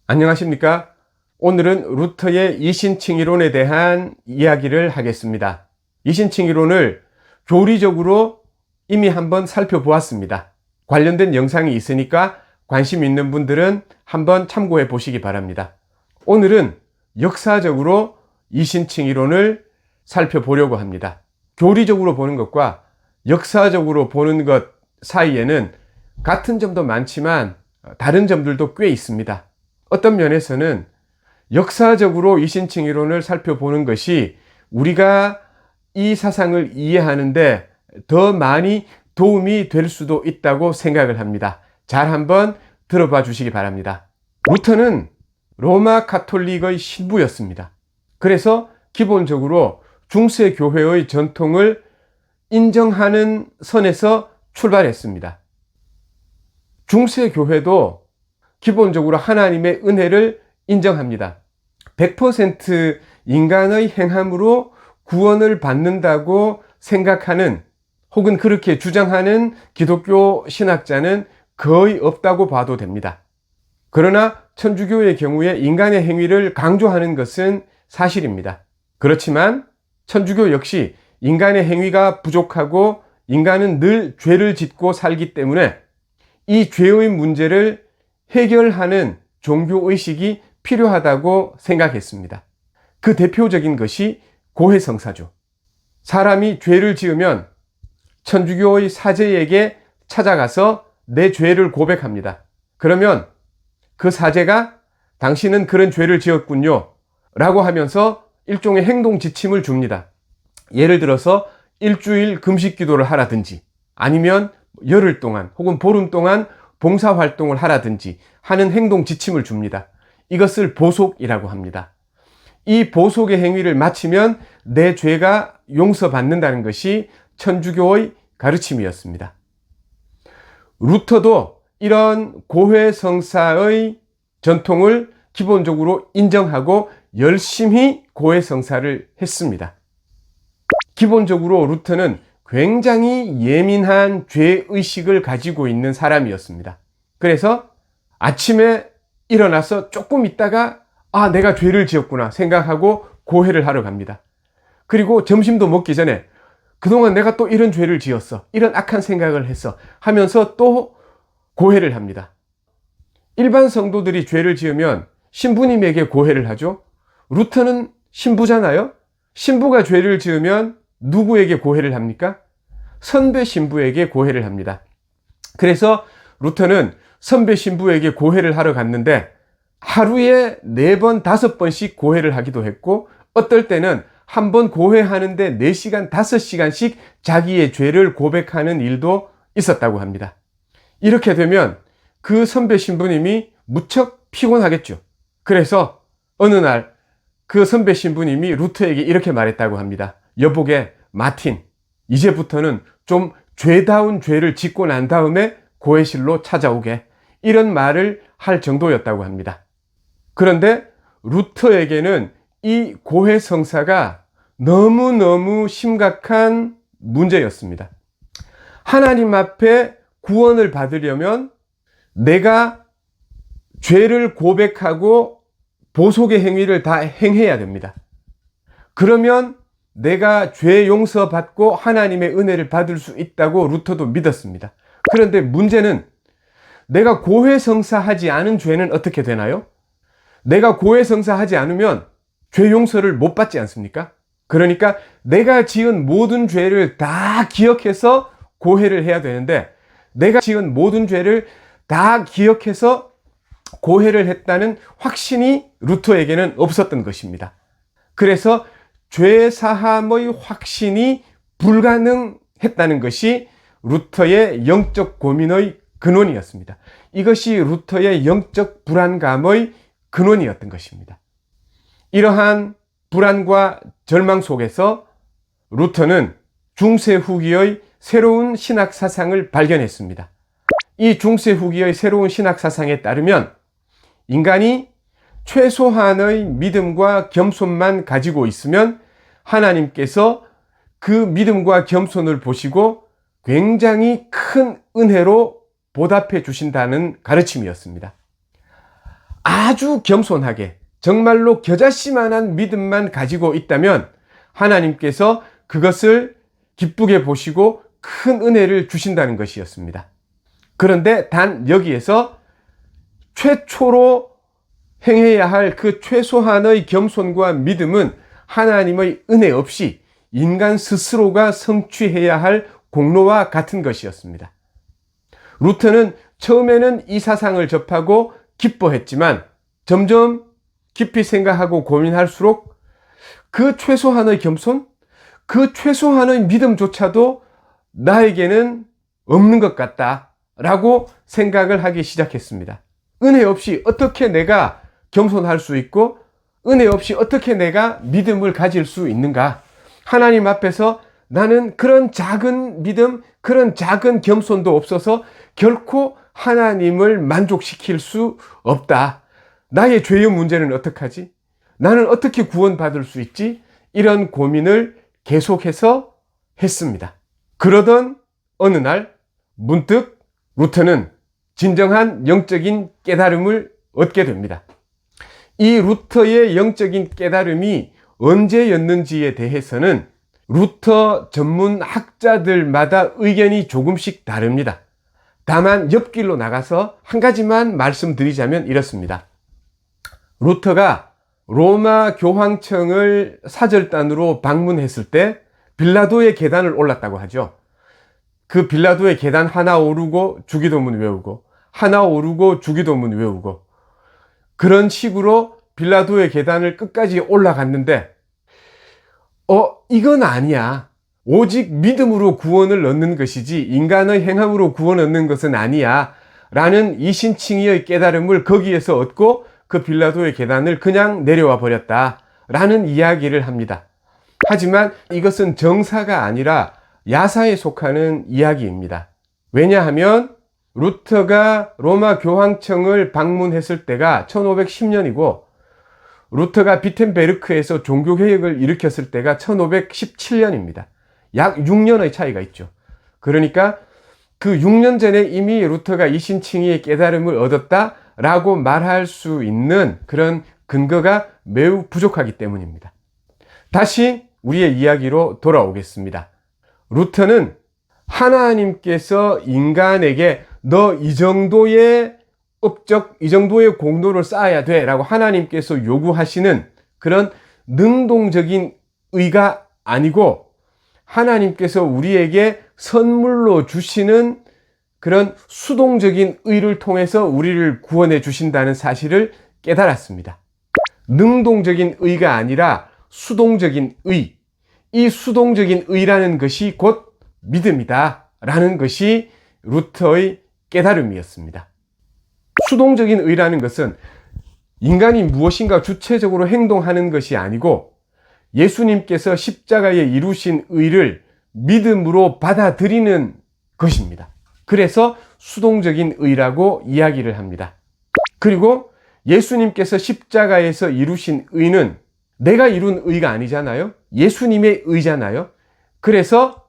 안녕하십니까? 오늘은 루터의 이신칭 이론에 대한 이야기를 하겠습니다. 이신칭 이론을 교리적으로 이미 한번 살펴보았습니다. 관련된 영상이 있으니까 관심 있는 분들은 한번 참고해 보시기 바랍니다. 오늘은 역사적으로 이신칭 이론을 살펴보려고 합니다. 교리적으로 보는 것과 역사적으로 보는 것 사이에는 같은 점도 많지만 다른 점들도 꽤 있습니다. 어떤 면에서는 역사적으로 이신칭 이론을 살펴보는 것이 우리가 이 사상을 이해하는데 더 많이 도움이 될 수도 있다고 생각을 합니다. 잘 한번 들어봐 주시기 바랍니다. 루터는 로마 가톨릭의 신부였습니다. 그래서 기본적으로 중세 교회의 전통을 인정하는 선에서 출발했습니다. 중세 교회도 기본적으로 하나님의 은혜를 인정합니다. 100% 인간의 행함으로 구원을 받는다고 생각하는 혹은 그렇게 주장하는 기독교 신학자는 거의 없다고 봐도 됩니다. 그러나 천주교의 경우에 인간의 행위를 강조하는 것은 사실입니다. 그렇지만 천주교 역시 인간의 행위가 부족하고 인간은 늘 죄를 짓고 살기 때문에 이 죄의 문제를 해결하는 종교의식이 필요하다고 생각했습니다. 그 대표적인 것이 고해성사죠. 사람이 죄를 지으면 천주교의 사제에게 찾아가서 내 죄를 고백합니다. 그러면 그 사제가 당신은 그런 죄를 지었군요 라고 하면서 일종의 행동 지침을 줍니다. 예를 들어서 일주일 금식 기도를 하라든지 아니면 열흘 동안 혹은 보름 동안 봉사활동을 하라든지 하는 행동 지침을 줍니다. 이것을 보속이라고 합니다. 이 보속의 행위를 마치면 내 죄가 용서받는다는 것이 천주교의 가르침이었습니다. 루터도 이런 고해성사의 전통을 기본적으로 인정하고 열심히 고해성사를 했습니다. 기본적으로 루터는 굉장히 예민한 죄의식을 가지고 있는 사람이었습니다. 그래서 아침에 일어나서 조금 있다가 내가 죄를 지었구나 생각하고 고해를 하러 갑니다. 그리고 점심도 먹기 전에 그동안 내가 또 이런 죄를 지었어, 이런 악한 생각을 했어 하면서 또 고해를 합니다. 일반 성도들이 죄를 지으면 신부님에게 고해를 하죠. 루터는 신부잖아요. 신부가 죄를 지으면 누구에게 고해를 합니까? 선배 신부에게 고해를 합니다. 그래서 루터는 선배 신부에게 고해를 하러 갔는데 하루에 4번, 5번씩 고해를 하기도 했고 어떨 때는 한 번 고해하는데 4시간, 5시간씩 자기의 죄를 고백하는 일도 있었다고 합니다. 이렇게 되면 그 선배 신부님이 무척 피곤하겠죠. 그래서 어느 날 그 선배 신부님이 루터에게 이렇게 말했다고 합니다. 여보게 마틴, 이제부터는 좀 죄다운 죄를 짓고 난 다음에 고해실로 찾아오게, 이런 말을 할 정도였다고 합니다. 그런데 루터에게는 이 고해성사가 너무너무 심각한 문제였습니다. 하나님 앞에 구원을 받으려면 내가 죄를 고백하고 보속의 행위를 다 행해야 됩니다. 그러면 내가 죄 용서받고 하나님의 은혜를 받을 수 있다고 루터도 믿었습니다. 그런데 문제는 내가 고해성사하지 않은 죄는 어떻게 되나요? 내가 고해성사하지 않으면 죄 용서를 못 받지 않습니까? 그러니까 내가 지은 모든 죄를 다 기억해서 고해를 해야 되는데 내가 지은 모든 죄를 다 기억해서 고해를 했다는 확신이 루터에게는 없었던 것입니다. 그래서 죄 사함의 확신이 불가능했다는 것이 루터의 영적 고민의 근원이었습니다. 이것이 루터의 영적 불안감의 근원이었던 것입니다. 이러한 불안과 절망 속에서 루터는 중세 후기의 새로운 신학 사상을 발견했습니다. 이 중세 후기의 새로운 신학 사상에 따르면 인간이 최소한의 믿음과 겸손만 가지고 있으면 하나님께서 그 믿음과 겸손을 보시고 굉장히 큰 은혜로 보답해 주신다는 가르침이었습니다. 아주 겸손하게 정말로 겨자씨만한 믿음만 가지고 있다면 하나님께서 그것을 기쁘게 보시고 큰 은혜를 주신다는 것이었습니다. 그런데 단 여기에서 최초로 행해야 할 그 최소한의 겸손과 믿음은 하나님의 은혜 없이 인간 스스로가 성취해야 할 공로와 같은 것이었습니다. 루터는 처음에는 이 사상을 접하고 기뻐했지만 점점 깊이 생각하고 고민할수록 그 최소한의 겸손, 그 최소한의 믿음조차도 나에게는 없는 것 같다라고 생각을 하기 시작했습니다. 은혜 없이 어떻게 내가 겸손할 수 있고 은혜 없이 어떻게 내가 믿음을 가질 수 있는가? 하나님 앞에서 나는 그런 작은 믿음, 그런 작은 겸손도 없어서 결코 하나님을 만족시킬 수 없다. 나의 죄의 문제는 어떡하지? 나는 어떻게 구원받을 수 있지? 이런 고민을 계속해서 했습니다. 그러던 어느 날 문득 루터는 진정한 영적인 깨달음을 얻게 됩니다. 이 루터의 영적인 깨달음이 언제였는지에 대해서는 루터 전문 학자들마다 의견이 조금씩 다릅니다. 다만 옆길로 나가서 한 가지만 말씀드리자면 이렇습니다. 루터가 로마 교황청을 사절단으로 방문했을 때 빌라도의 계단을 올랐다고 하죠. 그 빌라도의 계단 하나 오르고 주기도문 외우고 하나 오르고 주기도문 외우고 그런 식으로 빌라도의 계단을 끝까지 올라갔는데 이건 아니야. 오직 믿음으로 구원을 얻는 것이지 인간의 행함으로 구원 얻는 것은 아니야. 라는 이신칭의의 깨달음을 거기에서 얻고 그 빌라도의 계단을 그냥 내려와 버렸다. 라는 이야기를 합니다. 하지만 이것은 정사가 아니라 야사에 속하는 이야기입니다. 왜냐하면 루터가 로마 교황청을 방문했을 때가 1510년이고 루터가 비텐베르크에서 종교개혁을 일으켰을 때가 1517년입니다. 약 6년의 차이가 있죠. 그러니까 그 6년 전에 이미 루터가 이신칭의의 깨달음을 얻었다라고 말할 수 있는 그런 근거가 매우 부족하기 때문입니다. 다시 우리의 이야기로 돌아오겠습니다. 루터는 하나님께서 인간에게 너 이 정도의 업적, 이 정도의 공로를 쌓아야 돼 라고 하나님께서 요구하시는 그런 능동적인 의가 아니고 하나님께서 우리에게 선물로 주시는 그런 수동적인 의를 통해서 우리를 구원해 주신다는 사실을 깨달았습니다. 능동적인 의가 아니라 수동적인 의, 이 수동적인 의라는 것이 곧 믿음이다 라는 것이 루터의 깨달음이었습니다. 수동적인 의라는 것은 인간이 무엇인가 주체적으로 행동하는 것이 아니고 예수님께서 십자가에 이루신 의를 믿음으로 받아들이는 것입니다. 그래서 수동적인 의라고 이야기를 합니다. 그리고 예수님께서 십자가에서 이루신 의는 내가 이룬 의가 아니잖아요. 예수님의 의잖아요. 그래서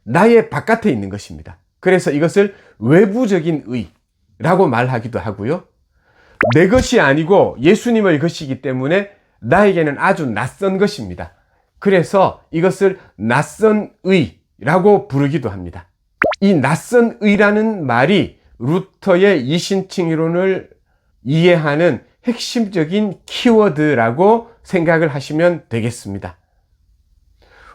나의 바깥에 있는 것입니다. 그래서 이것을 외부적인 의라고 말하기도 하고요. 내 것이 아니고 예수님의 것이기 때문에 나에게는 아주 낯선 것입니다. 그래서 이것을 낯선 의라고 부르기도 합니다. 이 낯선 의라는 말이 루터의 이신칭 이론을 이해하는 핵심적인 키워드라고 생각을 하시면 되겠습니다.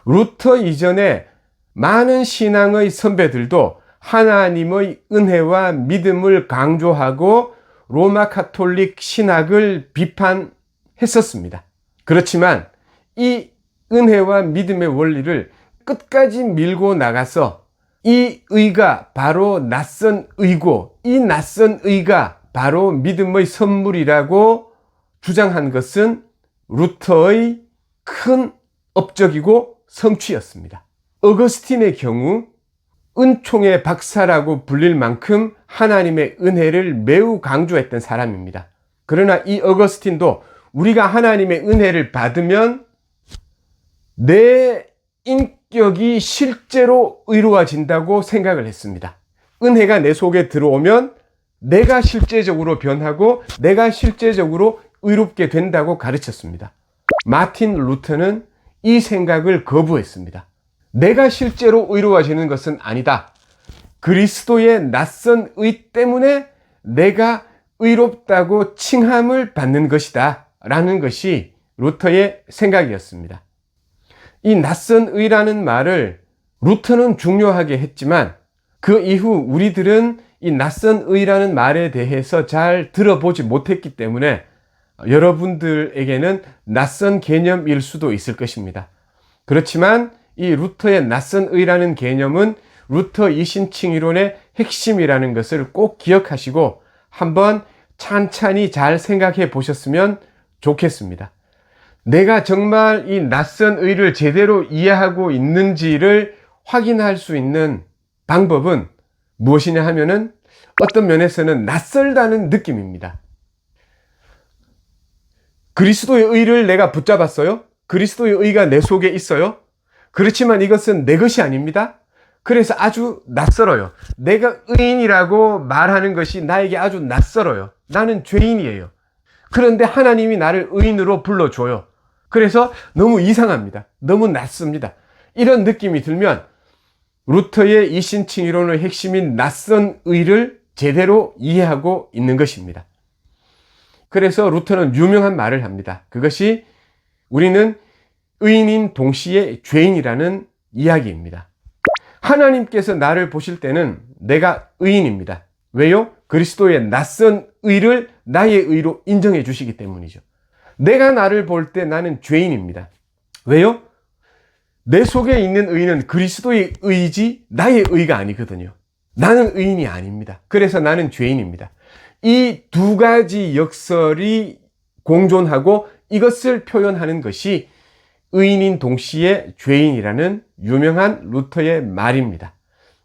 루터 이전에 많은 신앙의 선배들도 하나님의 은혜와 믿음을 강조하고 로마 카톨릭 신학을 비판했었습니다. 그렇지만 이 은혜와 믿음의 원리를 끝까지 밀고 나가서 이 의가 바로 낯선 의고 이 낯선 의가 바로 믿음의 선물이라고 주장한 것은 루터의 큰 업적이고 성취였습니다. 어거스틴의 경우 은총의 박사라고 불릴 만큼 하나님의 은혜를 매우 강조했던 사람입니다. 그러나 이 어거스틴도 우리가 하나님의 은혜를 받으면 내 인격이 실제로 의로워진다고 생각을 했습니다. 은혜가 내 속에 들어오면 내가 실제적으로 변하고 내가 실제적으로 의롭게 된다고 가르쳤습니다. 마틴 루터는 이 생각을 거부했습니다. 내가 실제로 의로워지는 것은 아니다. 그리스도의 낯선 의 때문에 내가 의롭다고 칭함을 받는 것이다. 라는 것이 루터의 생각이었습니다. 이 낯선 의라는 말을 루터는 중요하게 했지만 그 이후 우리들은 이 낯선 의라는 말에 대해서 잘 들어보지 못했기 때문에 여러분들에게는 낯선 개념일 수도 있을 것입니다. 그렇지만 이 루터의 낯선 의라는 개념은 루터 이신칭의론의 핵심이라는 것을 꼭 기억하시고 한번 찬찬히 잘 생각해 보셨으면 좋겠습니다. 내가 정말 이 낯선 의를 제대로 이해하고 있는지를 확인할 수 있는 방법은 무엇이냐 하면은 어떤 면에서는 낯설다는 느낌입니다. 그리스도의 의를 내가 붙잡았어요? 그리스도의 의가 내 속에 있어요? 그렇지만 이것은 내 것이 아닙니다. 그래서 아주 낯설어요. 내가 의인이라고 말하는 것이 나에게 아주 낯설어요. 나는 죄인이에요. 그런데 하나님이 나를 의인으로 불러줘요. 그래서 너무 이상합니다. 너무 낯섭니다. 이런 느낌이 들면 루터의 이신칭의론의 핵심인 낯선 의를 제대로 이해하고 있는 것입니다. 그래서 루터는 유명한 말을 합니다. 그것이 우리는 의인인 동시에 죄인이라는 이야기입니다. 하나님께서 나를 보실 때는 내가 의인입니다. 왜요? 그리스도의 낯선 의를 나의 의로 인정해 주시기 때문이죠. 내가 나를 볼 때 나는 죄인입니다. 왜요? 내 속에 있는 의는 그리스도의 의지 나의 의가 아니거든요. 나는 의인이 아닙니다. 그래서 나는 죄인입니다. 이 두 가지 역설이 공존하고 이것을 표현하는 것이 의인인 동시에 죄인이라는 유명한 루터의 말입니다.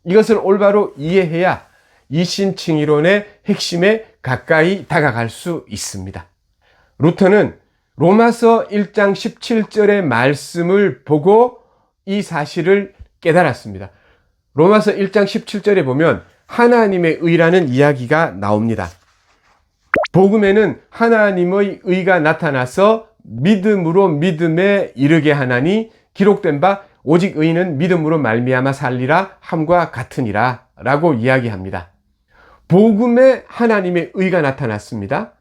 이것을 올바로 이해해야 이신칭의론의 핵심에 가까이 다가갈 수 있습니다. 루터는 로마서 1장 17절의 말씀을 보고 이 사실을 깨달았습니다. 로마서 1장 17절에 보면 하나님의 의라는 이야기가 나옵니다. 복음에는 하나님의 의가 나타나서 믿음으로 믿음에 이르게 하나니 기록된 바 오직 의인은 믿음으로 말미암아 살리라 함과 같으니라 라고 이야기합니다. 복음에 하나님의 의가 나타났습니다.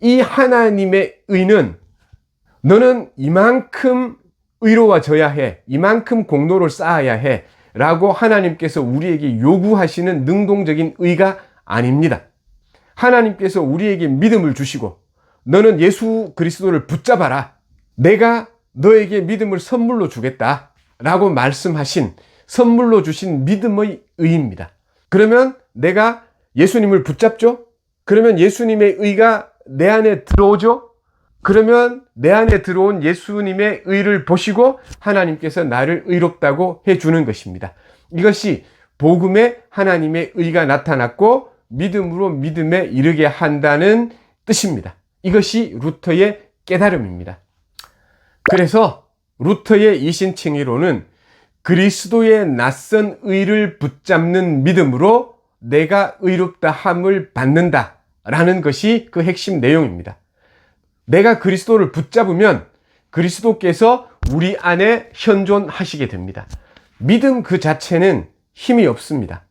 이 하나님의 의는 너는 이만큼 의로워져야 해, 이만큼 공로를 쌓아야 해 라고 하나님께서 우리에게 요구하시는 능동적인 의가 아닙니다. 하나님께서 우리에게 믿음을 주시고 너는 예수 그리스도를 붙잡아라. 내가 너에게 믿음을 선물로 주겠다 라고 말씀하신 선물로 주신 믿음의 의입니다. 그러면 내가 예수님을 붙잡죠? 그러면 예수님의 의가 내 안에 들어오죠? 그러면 내 안에 들어온 예수님의 의를 보시고 하나님께서 나를 의롭다고 해주는 것입니다. 이것이 복음에 하나님의 의가 나타났고 믿음으로 믿음에 이르게 한다는 뜻입니다. 이것이 루터의 깨달음입니다. 그래서 루터의 이신칭의론은 그리스도의 낯선 의를 붙잡는 믿음으로 내가 의롭다 함을 받는다 라는 것이 그 핵심 내용입니다. 내가 그리스도를 붙잡으면 그리스도께서 우리 안에 현존하시게 됩니다. 믿음 그 자체는 힘이 없습니다.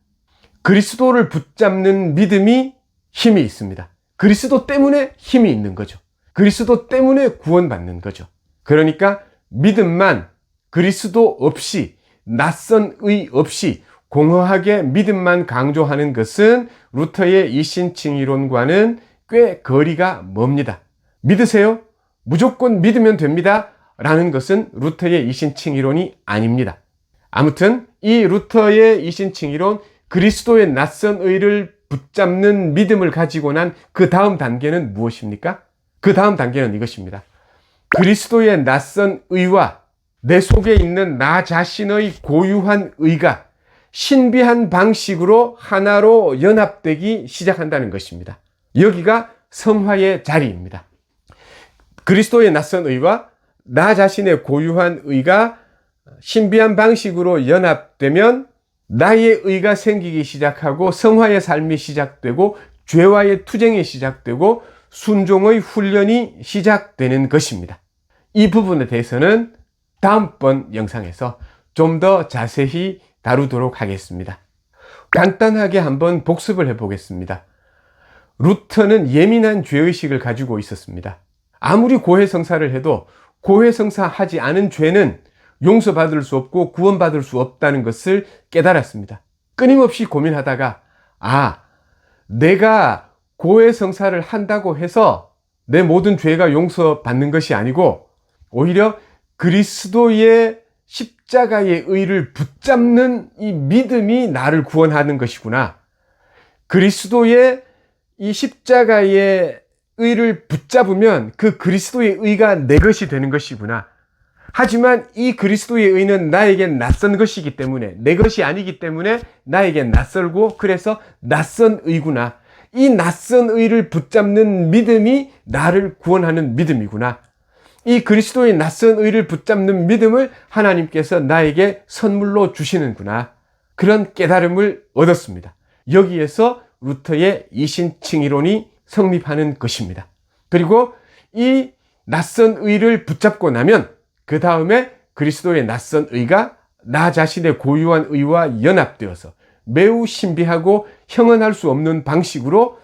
그리스도를 붙잡는 믿음이 힘이 있습니다. 그리스도 때문에 힘이 있는 거죠. 그리스도 때문에 구원받는 거죠. 그러니까 믿음만 그리스도 없이 낯선 의 없이 공허하게 믿음만 강조하는 것은 루터의 이신칭의론과는 꽤 거리가 멉니다. 믿으세요? 무조건 믿으면 됩니다. 라는 것은 루터의 이신칭의론이 아닙니다. 아무튼 이 루터의 이신칭의론 그리스도의 낯선 의를 붙잡는 믿음을 가지고 난 그 다음 단계는 무엇입니까? 그 다음 단계는 이것입니다. 그리스도의 낯선 의와 내 속에 있는 나 자신의 고유한 의가 신비한 방식으로 하나로 연합되기 시작한다는 것입니다. 여기가 성화의 자리입니다. 그리스도의 낯선 의와 나 자신의 고유한 의가 신비한 방식으로 연합되면 나의 의가 생기기 시작하고 성화의 삶이 시작되고 죄와의 투쟁이 시작되고 순종의 훈련이 시작되는 것입니다. 이 부분에 대해서는 다음번 영상에서 좀 더 자세히 다루도록 하겠습니다. 간단하게 한번 복습을 해보겠습니다. 루터는 예민한 죄의식을 가지고 있었습니다. 아무리 고해성사를 해도 고해성사 하지 않은 죄는 용서받을 수 없고 구원받을 수 없다는 것을 깨달았습니다. 끊임없이 고민하다가 내가 고해성사를 한다고 해서 내 모든 죄가 용서받는 것이 아니고 오히려 그리스도의 십자가의 의를 붙잡는 이 믿음이 나를 구원하는 것이구나. 그리스도의 이 십자가의 의를 붙잡으면 그 그리스도의 의가 내 것이 되는 것이구나. 하지만 이 그리스도의 의는 나에겐 낯선 것이기 때문에, 내 것이 아니기 때문에 나에겐 낯설고, 그래서 낯선 의구나. 이 낯선 의를 붙잡는 믿음이 나를 구원하는 믿음이구나. 이 그리스도의 낯선 의를 붙잡는 믿음을 하나님께서 나에게 선물로 주시는구나. 그런 깨달음을 얻었습니다. 여기에서 루터의 이신칭의론이 성립하는 것입니다. 그리고 이 낯선 의를 붙잡고 나면 그 다음에 그리스도의 낯선 의가 나 자신의 고유한 의와 연합되어서 매우 신비하고 형언할 수 없는 방식으로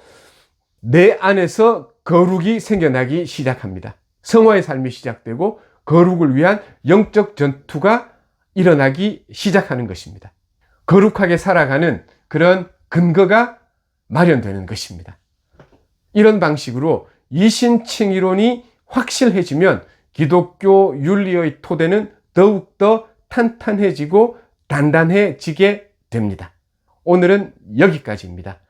내 안에서 거룩이 생겨나기 시작합니다. 성화의 삶이 시작되고 거룩을 위한 영적 전투가 일어나기 시작하는 것입니다. 거룩하게 살아가는 그런 근거가 마련되는 것입니다. 이런 방식으로 이신칭의론이 확실해지면 기독교 윤리의 토대는 더욱더 탄탄해지고 단단해지게 됩니다. 오늘은 여기까지입니다.